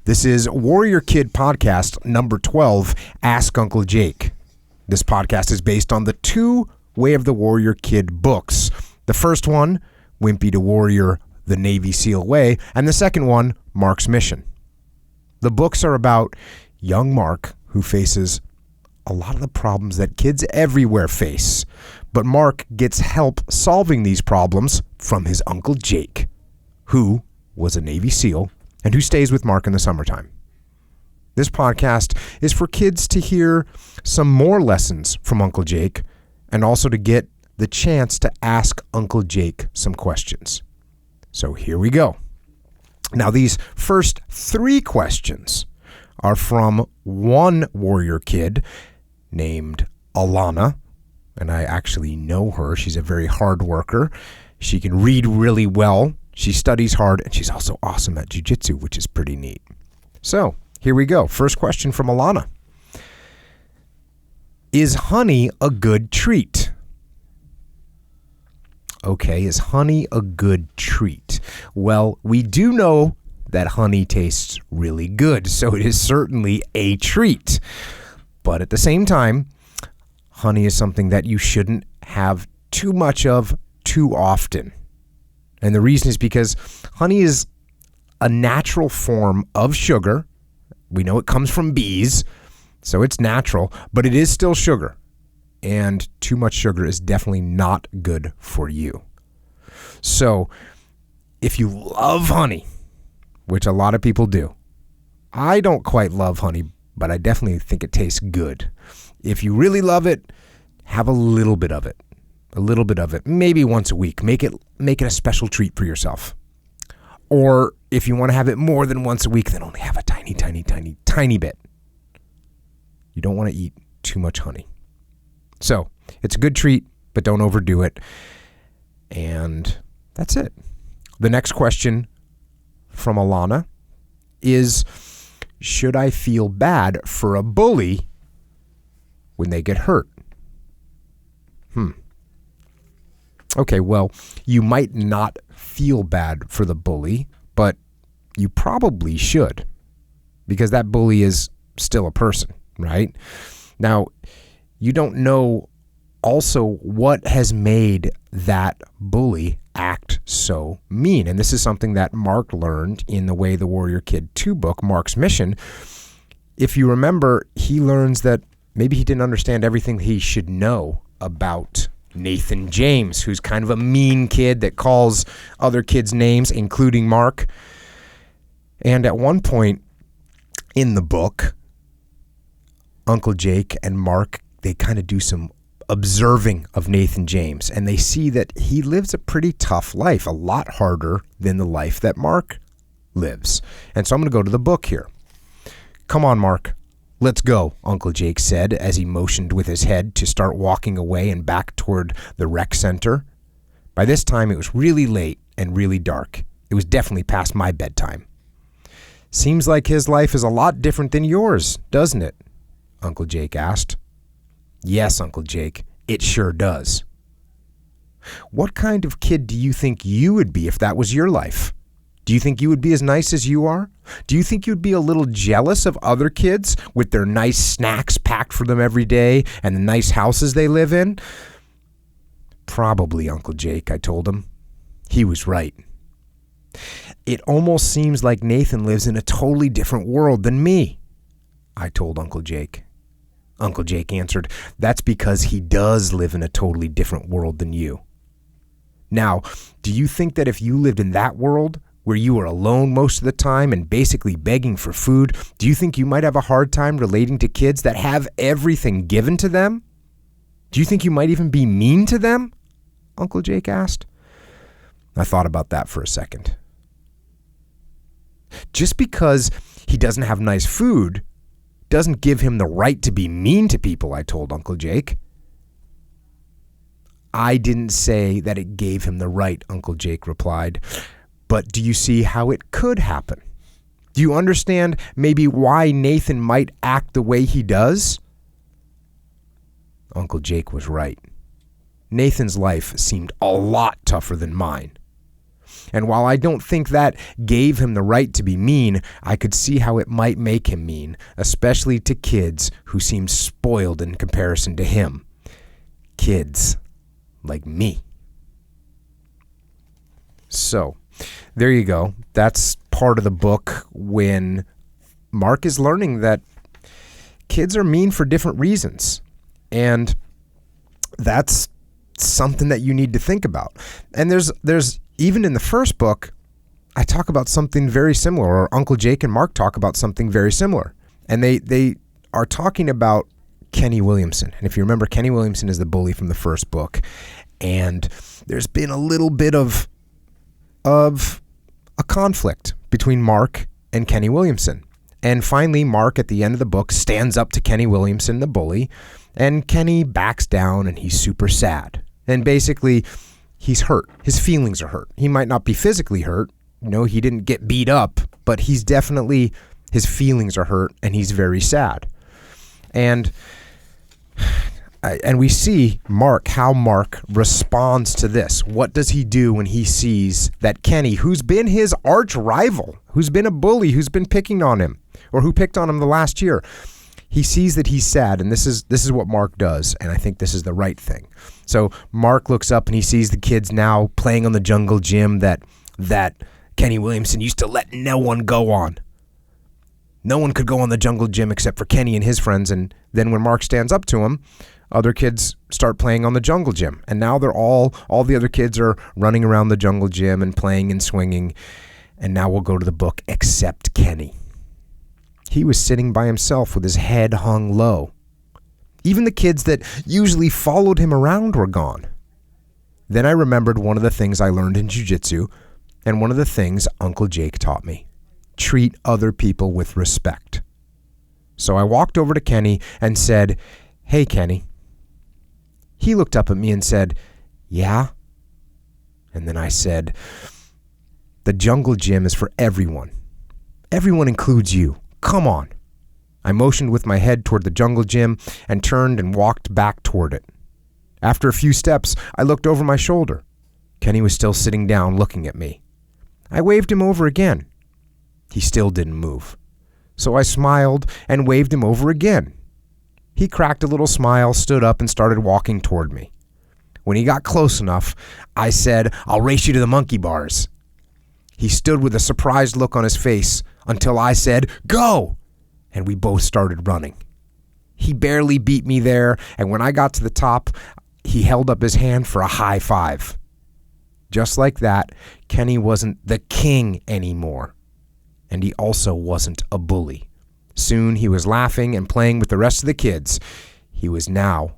This is Warrior Kid Podcast number 12, Ask Uncle Jake. This podcast is based on the two Way of the Warrior Kid books. The first one, Wimpy to Warrior, The Navy SEAL Way, and the second one, Marc's Mission. The books are about young Marc, who faces a lot of the problems that kids everywhere face. But Marc gets help solving these problems from his Uncle Jake, who was a Navy SEAL and who stays with Marc in the summertime. This podcast is for kids to hear some more lessons from Uncle Jake and also to get the chance to ask Uncle Jake some questions. So here we go. Now, these first three questions are from one warrior kid named Alana, and I actually know her. She's a very hard worker. She can read really well. She studies hard, and she's also awesome at Jiu Jitsu, which is pretty neat. So here we go. First question from Alana. Is honey a good treat? Okay, is honey a good treat? Well, we do know that honey tastes really good, so it is certainly a treat. But at the same time, honey is something that you shouldn't have too much of too often. And the reason is because honey is a natural form of sugar. We know it comes from bees, so it's natural, but it is still sugar. And too much sugar is definitely not good for you. So if you love honey, which a lot of people do, I don't quite love honey, but I definitely think it tastes good. If you really love it, have a little bit of it. A little bit of it, maybe once a week. Make it a special treat for yourself. Or if you want to have it more than once a week, then only have a tiny, tiny, tiny, tiny bit. You don't want to eat too much honey. So it's a good treat, but don't overdo it. And that's it. The next question from Alana is, should I feel bad for a bully when they get hurt? Okay, well, you might not feel bad for the bully, but you probably should, because that bully is still a person, right? Now, you don't know also what has made that bully act so mean. And this is something that Marc learned in the Way the Warrior Kid 2 book, Marc's Mission. If you remember, he learns that maybe he didn't understand everything he should know about Nathan James, who's kind of a mean kid that calls other kids names, including Marc. And at one point in the book, Uncle Jake and Marc, they kind of do some observing of Nathan James, and they see that he lives a pretty tough life, a lot harder than the life that Marc lives. And so I'm going to go to the book here. Come on, Marc. Let's go, Uncle Jake said as he motioned with his head to start walking away and back toward the rec center. By this time, it was really late and really dark. It was definitely past my bedtime. Seems like his life is a lot different than yours, doesn't it? Uncle Jake asked. Yes, Uncle Jake, it sure does. What kind of kid do you think you would be if that was your life? Do you think you would be as nice as you are? Do you think you'd be a little jealous of other kids with their nice snacks packed for them every day and the nice houses they live in? Probably, Uncle Jake, I told him. He was right. It almost seems like Nathan lives in a totally different world than me, I told Uncle Jake. Uncle Jake answered, that's because he does live in a totally different world than you. Now, do you think that if you lived in that world, where you are alone most of the time and basically begging for food, do you think you might have a hard time relating to kids that have everything given to them? Do you think you might even be mean to them? Uncle Jake asked. I thought about that for a second. Just because he doesn't have nice food doesn't give him the right to be mean to people, I told Uncle Jake. I didn't say that it gave him the right, Uncle Jake replied. But do you see how it could happen? Do you understand maybe why Nathan might act the way he does? Uncle Jake was right. Nathan's life seemed a lot tougher than mine. And while I don't think that gave him the right to be mean, I could see how it might make him mean, especially to kids who seem spoiled in comparison to him. Kids like me. So, there you go. That's part of the book when Marc is learning that kids are mean for different reasons. And that's something that you need to think about. And there's even in the first book, I talk about something very similar, or Uncle Jake and Marc talk about something very similar. And they are talking about Kenny Williamson. And if you remember, Kenny Williamson is the bully from the first book. And there's been a little bit of a conflict between Marc and Kenny Williamson. And finally, Marc at the end of the book stands up to Kenny Williamson, the bully, and Kenny backs down and he's super sad. And basically, he's hurt. His feelings are hurt. He might not be physically hurt. You know, he didn't get beat up, but he's definitely, his feelings are hurt and he's very sad. And we see how Marc responds to this. What does he do when he sees that Kenny, who's been his arch rival, who's been a bully, who's been picking on him, or who picked on him the last year, he sees that he's sad, and this is what Marc does, and I think this is the right thing. So Marc looks up and he sees the kids now playing on the jungle gym that Kenny Williamson used to let no one go on. No one could go on the jungle gym except for Kenny and his friends, and then when Marc stands up to him, other kids start playing on the jungle gym, and now they're all the other kids are running around the jungle gym and playing and swinging, and now we'll go to the book, except Kenny. He was sitting by himself with his head hung low. Even the kids that usually followed him around were gone. Then I remembered one of the things I learned in Jiu Jitsu, and one of the things Uncle Jake taught me. Treat other people with respect. So I walked over to Kenny and said, "Hey, Kenny." He looked up at me and said, "Yeah?" And then I said, "The jungle gym is for everyone. Everyone includes you. Come on." I motioned with my head toward the jungle gym and turned and walked back toward it. After a few steps, I looked over my shoulder. Kenny was still sitting down looking at me. I waved him over again. He still didn't move. So I smiled and waved him over again. He cracked a little smile, stood up, and started walking toward me. When he got close enough, I said, "I'll race you to the monkey bars." He stood with a surprised look on his face until I said, "Go!" And we both started running. He barely beat me there, and when I got to the top, he held up his hand for a high five. Just like that, Kenny wasn't the king anymore. And he also wasn't a bully. Soon he was laughing and playing with the rest of the kids. He was now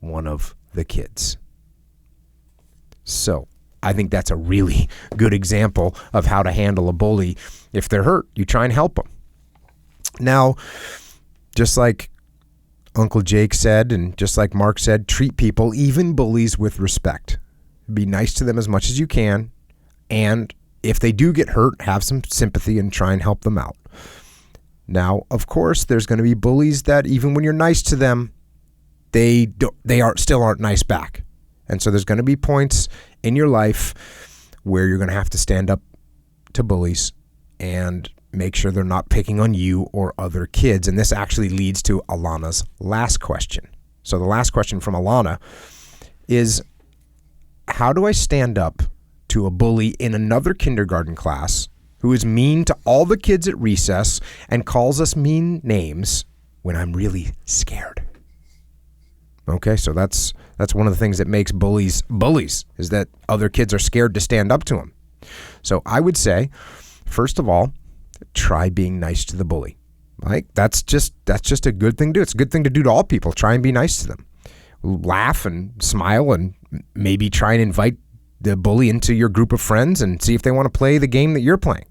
one of the kids. So I think that's a really good example of how to handle a bully. If they're hurt, you try and help them. Now, just like Uncle Jake said, and just like Marc said, treat people, even bullies, with respect. Be nice to them as much as you can. And if they do get hurt, have some sympathy and try and help them out. Now, of course, there's going to be bullies that even when you're nice to them, they still aren't nice back. And so there's going to be points in your life where you're going to have to stand up to bullies and make sure they're not picking on you or other kids. And this actually leads to Alana's last question. So the last question from Alana is, how do I stand up to a bully in another kindergarten class who is mean to all the kids at recess and calls us mean names when I'm really scared? Okay, so that's one of the things that makes bullies, is that other kids are scared to stand up to them. So I would say, first of all, try being nice to the bully. Right? That's just a good thing to do. It's a good thing to do to all people. Try and be nice to them. Laugh and smile and maybe try and invite the bully into your group of friends and see if they want to play the game that you're playing.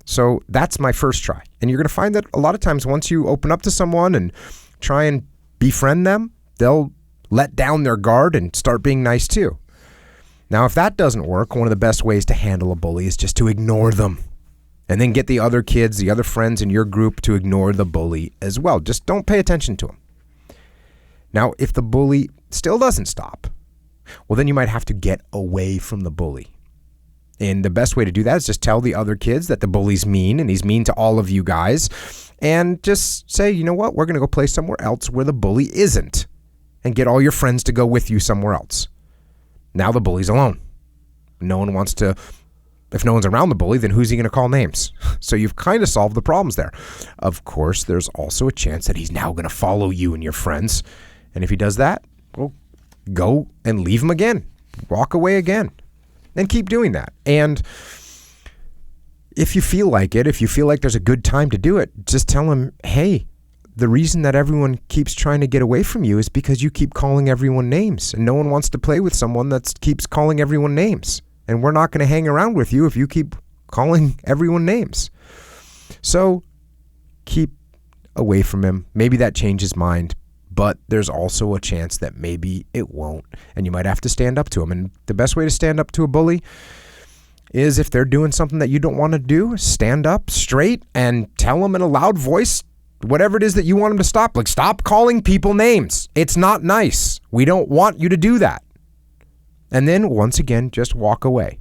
So that's my first try. And you're going to find that a lot of times once you open up to someone and try and befriend them, they'll let down their guard and start being nice too. Now, if that doesn't work, one of the best ways to handle a bully is just to ignore them. And then get the other kids, the other friends in your group to ignore the bully as well. Just don't pay attention to them. Now, if the bully still doesn't stop, well, then you might have to get away from the bully. And the best way to do that is just tell the other kids that the bully's mean and he's mean to all of you guys. And just say, you know what, we're going to go play somewhere else where the bully isn't. And get all your friends to go with you somewhere else. Now the bully's alone. No one wants to, if no one's around the bully, then who's he going to call names? So you've kind of solved the problems there. Of course, there's also a chance that he's now going to follow you and your friends. And if he does that, well, go and leave him again. Walk away again. And keep doing that. And if you feel like it, if you feel like there's a good time to do it, just tell him, hey, the reason that everyone keeps trying to get away from you is because you keep calling everyone names. And no one wants to play with someone that keeps calling everyone names. And we're not going to hang around with you if you keep calling everyone names. So keep away from him. Maybe that changes his mind. But there's also a chance that maybe it won't, and you might have to stand up to them. And the best way to stand up to a bully is if they're doing something that you don't want to do, stand up straight and tell them in a loud voice whatever it is that you want them to stop. Like, stop calling people names. It's not nice. We don't want you to do that. And then, once again, just walk away.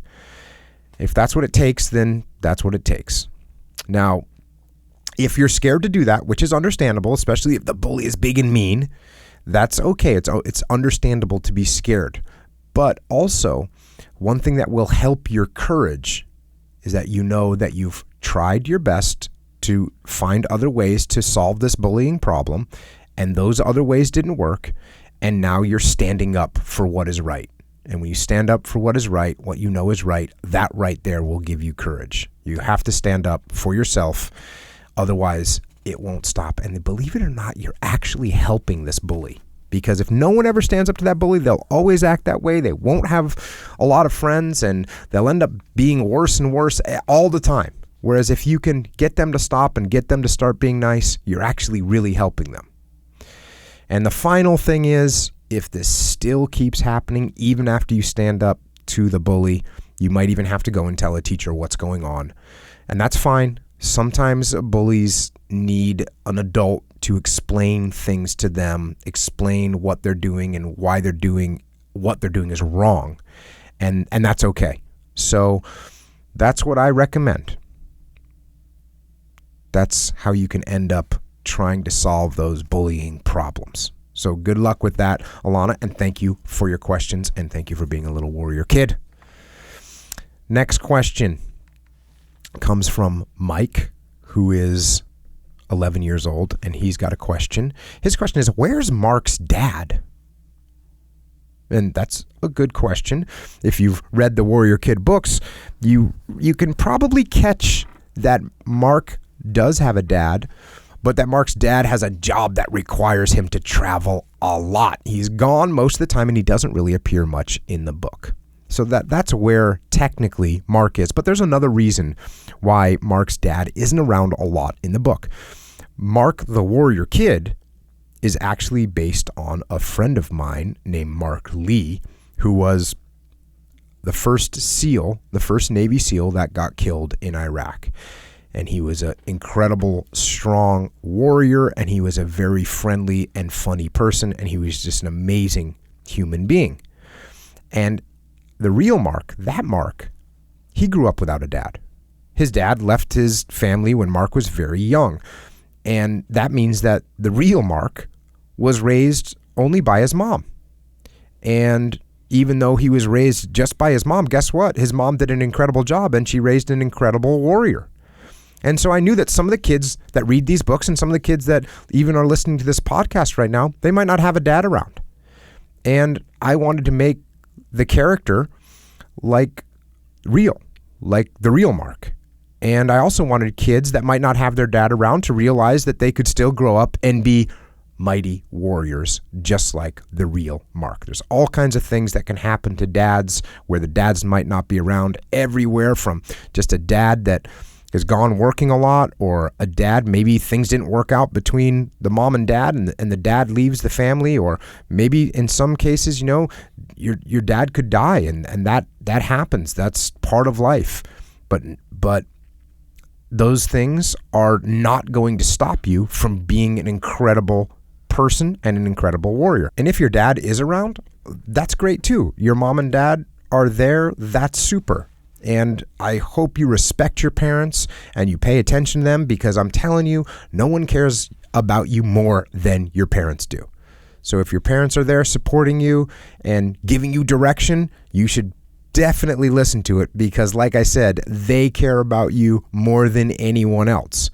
If that's what it takes, then that's what it takes. Now, if you're scared to do that, which is understandable, especially if the bully is big and mean, that's okay. It's understandable to be scared. But also, one thing that will help your courage is that you know that you've tried your best to find other ways to solve this bullying problem, and those other ways didn't work, and now you're standing up for what is right. And when you stand up for what is right, what you know is right, that right there will give you courage. You have to stand up for yourself. Otherwise, it won't stop. And believe it or not, you're actually helping this bully. Because if no one ever stands up to that bully, they'll always act that way. They won't have a lot of friends, and they'll end up being worse and worse all the time. Whereas if you can get them to stop and get them to start being nice, you're actually really helping them. And the final thing is, if this still keeps happening, even after you stand up to the bully, you might even have to go and tell a teacher what's going on. And that's fine. Sometimes bullies need an adult to explain things to them, explain what they're doing and why they're doing what they're doing is wrong. And that's okay. So that's what I recommend. That's how you can end up trying to solve those bullying problems. So good luck with that, Alana, and thank you for your questions, and thank you for being a little warrior kid. Next question comes from Mike, who is 11 years old, and he's got a question. His question is, where's Marc's dad? And that's a good question. If you've read the Warrior Kid books, you can probably catch that Marc does have a dad, but that Marc's dad has a job that requires him to travel a lot. He's gone most of the time, and he doesn't really appear much in the book. So that's where technically Marc is. But there's another reason why Marc's dad isn't around a lot in the book. Marc the Warrior Kid is actually based on a friend of mine named Marc Lee, who was the first SEAL, the first Navy SEAL that got killed in Iraq. And he was an incredible, strong warrior, and he was a very friendly and funny person, and he was just an amazing human being. And the real Marc, that Marc, he grew up without a dad. His dad left his family when Marc was very young. And that means that the real Marc was raised only by his mom. And even though he was raised just by his mom, guess what? His mom did an incredible job, and she raised an incredible warrior. And so I knew that some of the kids that read these books and some of the kids that even are listening to this podcast right now, they might not have a dad around. And I wanted to make the character like real, like the real Marc. And I also wanted kids that might not have their dad around to realize that they could still grow up and be mighty warriors, just like the real Marc. There's all kinds of things that can happen to dads where the dads might not be around, everywhere from just a dad that is gone working a lot, or a dad, maybe things didn't work out between the mom and dad, and the dad leaves the family, or maybe in some cases, your dad could die, and that happens. That's part of life. But those things are not going to stop you from being an incredible person and an incredible warrior. And if your dad is around, that's great too. Your mom and dad are there, that's super. And I hope you respect your parents and you pay attention to them, because I'm telling you, no one cares about you more than your parents do. So if your parents are there supporting you and giving you direction, you should definitely listen to it, because like I said, they care about you more than anyone else.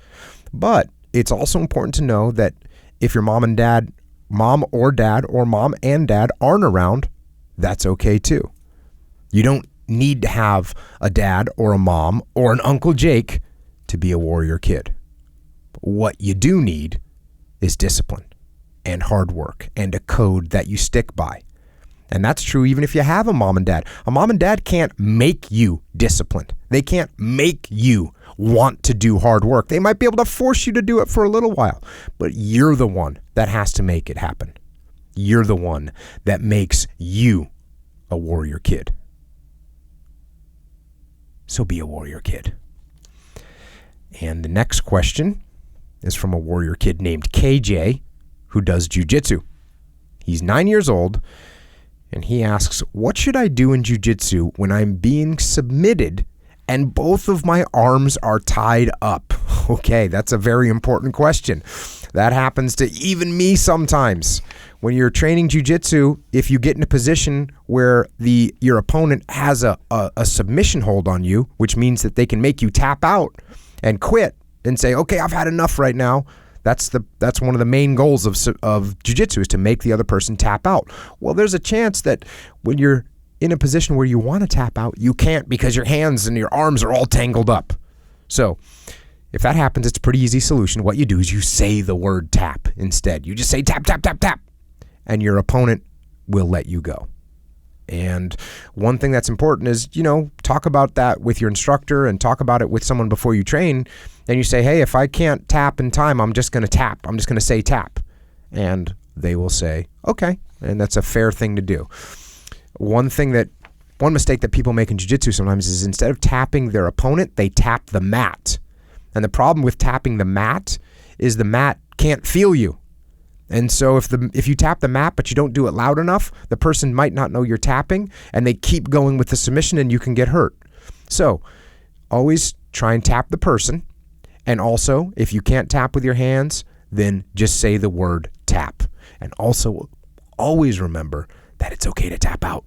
But it's also important to know that if your mom and dad aren't around, that's okay too. You don't need to have a dad or a mom or an Uncle Jake to be a warrior kid. What you do need is discipline and hard work and a code that you stick by. And that's true even if you have a mom and dad. A mom and dad can't make you disciplined. They can't make you want to do hard work. They might be able to force you to do it for a little while, but you're the one that has to make it happen. You're the one that makes you a warrior kid. So be a warrior kid. And the next question is from a warrior kid named KJ, who does Jiu Jitsu. He's 9 years old, and he asks, what should I do in Jiu Jitsu when I'm being submitted and both of my arms are tied up? Okay, that's a very important question. That happens to even me sometimes. When you're training Jiu Jitsu, if you get in a position where your opponent has a submission hold on you, which means that they can make you tap out and quit and say, okay, I've had enough right now. That's one of the main goals of jiu-jitsu, is to make the other person tap out. Well, there's a chance that when you're in a position where you want to tap out, you can't, because your hands and your arms are all tangled up. So if that happens, it's a pretty easy solution. What you do is you say the word tap instead. You just say tap, tap, tap, tap, and your opponent will let you go. And one thing that's important is, talk about that with your instructor and talk about it with someone before you train. And you say, hey, if I can't tap in time, I'm just going to tap. I'm just going to say tap. And they will say, okay. And that's a fair thing to do. One mistake that people make in jiu-jitsu sometimes is, instead of tapping their opponent, they tap the mat. And the problem with tapping the mat is the mat can't feel you. And so if you tap the mat but you don't do it loud enough, the person might not know you're tapping, and they keep going with the submission, and you can get hurt. So always try and tap the person. And also, if you can't tap with your hands, then just say the word tap. And also, always remember that it's okay to tap out.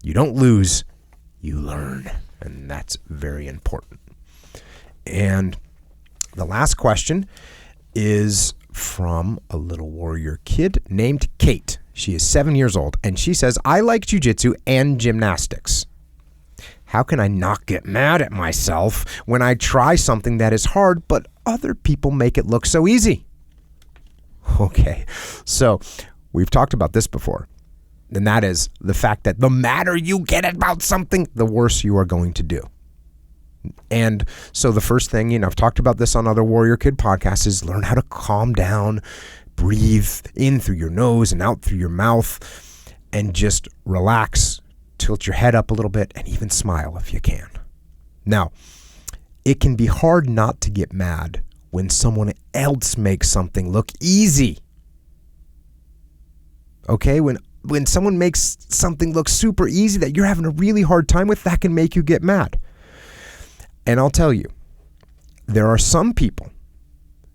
You don't lose, you learn. And that's very important. And the last question is from a little warrior kid named Kate. She is 7 years old, and she says, I like jiu-jitsu and gymnastics. How can I not get mad at myself when I try something that is hard, but other people make it look so easy? Okay, so we've talked about this before, and that is the fact that the madder you get about something, the worse you are going to do. And so the first thing, I've talked about this on other Warrior Kid podcasts, is learn how to calm down, breathe in through your nose and out through your mouth, and just relax, tilt your head up a little bit, and even smile if you can. Now, it can be hard not to get mad when someone else makes something look easy. Okay, when someone makes something look super easy that you're having a really hard time with, that can make you get mad. And I'll tell you, there are some people,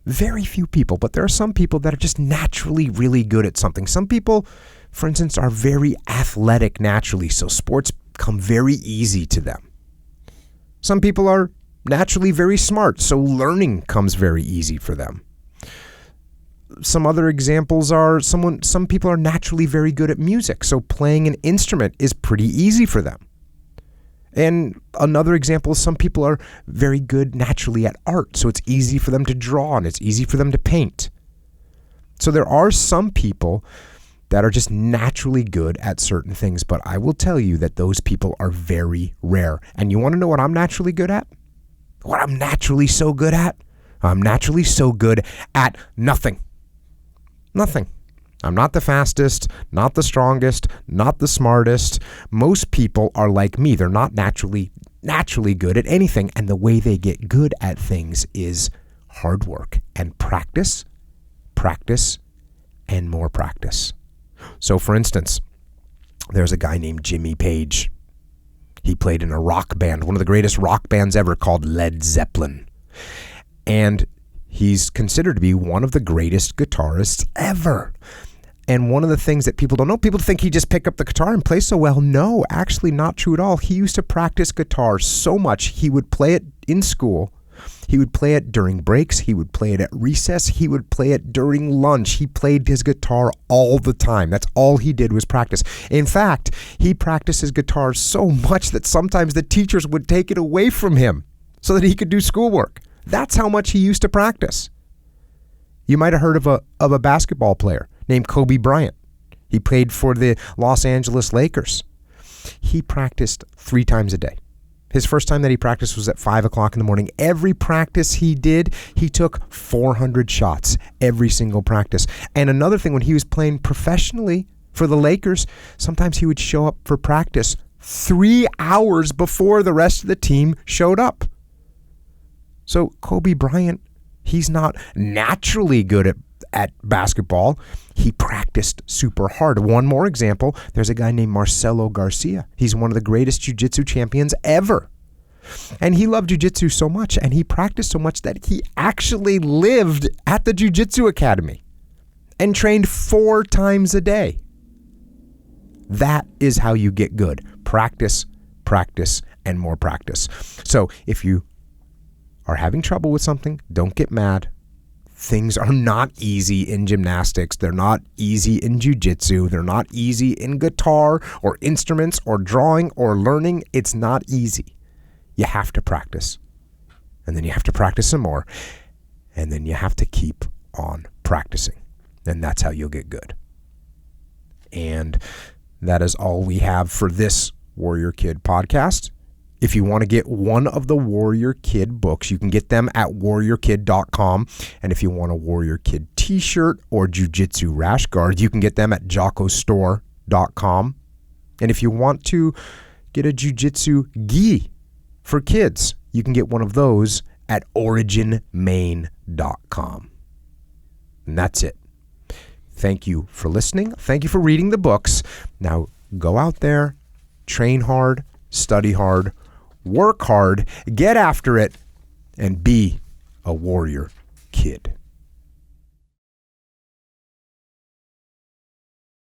very few people, but there are some people that are just naturally really good at something. Some people, for instance, are very athletic naturally, so sports come very easy to them. Some people are naturally very smart, so learning comes very easy for them. Some other examples are some people are naturally very good at music, so playing an instrument is pretty easy for them. And another example is some people are very good naturally at art, so it's easy for them to draw and it's easy for them to paint. So there are some people that are just naturally good at certain things, but I will tell you that those people are very rare. And you want to know what I'm naturally good at? What I'm naturally so good at? I'm naturally so good at nothing. Nothing. I'm not the fastest, not the strongest, not the smartest. Most people are like me. They're not naturally good at anything. And the way they get good at things is hard work and practice, and more practice. So for instance, there's a guy named Jimmy Page. He played in a rock band, one of the greatest rock bands ever, called Led Zeppelin. And he's considered to be one of the greatest guitarists ever. And one of the things that people don't know, people think he just picked up the guitar and plays so well. No, actually not true at all. He used to practice guitar so much, he would play it in school. He would play it during breaks. He would play it at recess. He would play it during lunch. He played his guitar all the time. That's all he did was practice. In fact, he practiced his guitar so much that sometimes the teachers would take it away from him so that he could do schoolwork. That's how much he used to practice. You might have heard of a basketball player named Kobe Bryant. He played for the Los Angeles Lakers. He practiced 3 times a day. His first time that he practiced was at 5 o'clock in the morning. Every practice he did, he took 400 shots every single practice. And another thing, when he was playing professionally for the Lakers, sometimes he would show up for practice 3 hours before the rest of the team showed up. So Kobe Bryant, he's not naturally good at basketball. He practiced super hard. One more example, there's a guy named Marcelo Garcia. He's one of the greatest Jiu Jitsu champions ever. And he loved Jiu Jitsu so much, and he practiced so much that he actually lived at the Jiu Jitsu Academy and trained 4 times a day. That is how you get good. Practice, practice, and more practice. So if you are having trouble with something, don't get mad. Things are not easy in gymnastics. They're not easy in jiu-jitsu. They're not easy in guitar or instruments or drawing or learning. It's not easy. You have to practice. And then you have to practice some more. And then you have to keep on practicing. And that's how you'll get good. And that is all we have for this Warrior Kid podcast. If you want to get one of the Warrior Kid books, you can get them at warriorkid.com. And if you want a Warrior Kid t-shirt or jiu-jitsu rash guard, you can get them at jockostore.com. And if you want to get a jiu-jitsu gi for kids, you can get one of those at originmain.com. And that's it. Thank you for listening. Thank you for reading the books. Now go out there, train hard, study hard, work hard, get after it, and be a Warrior Kid.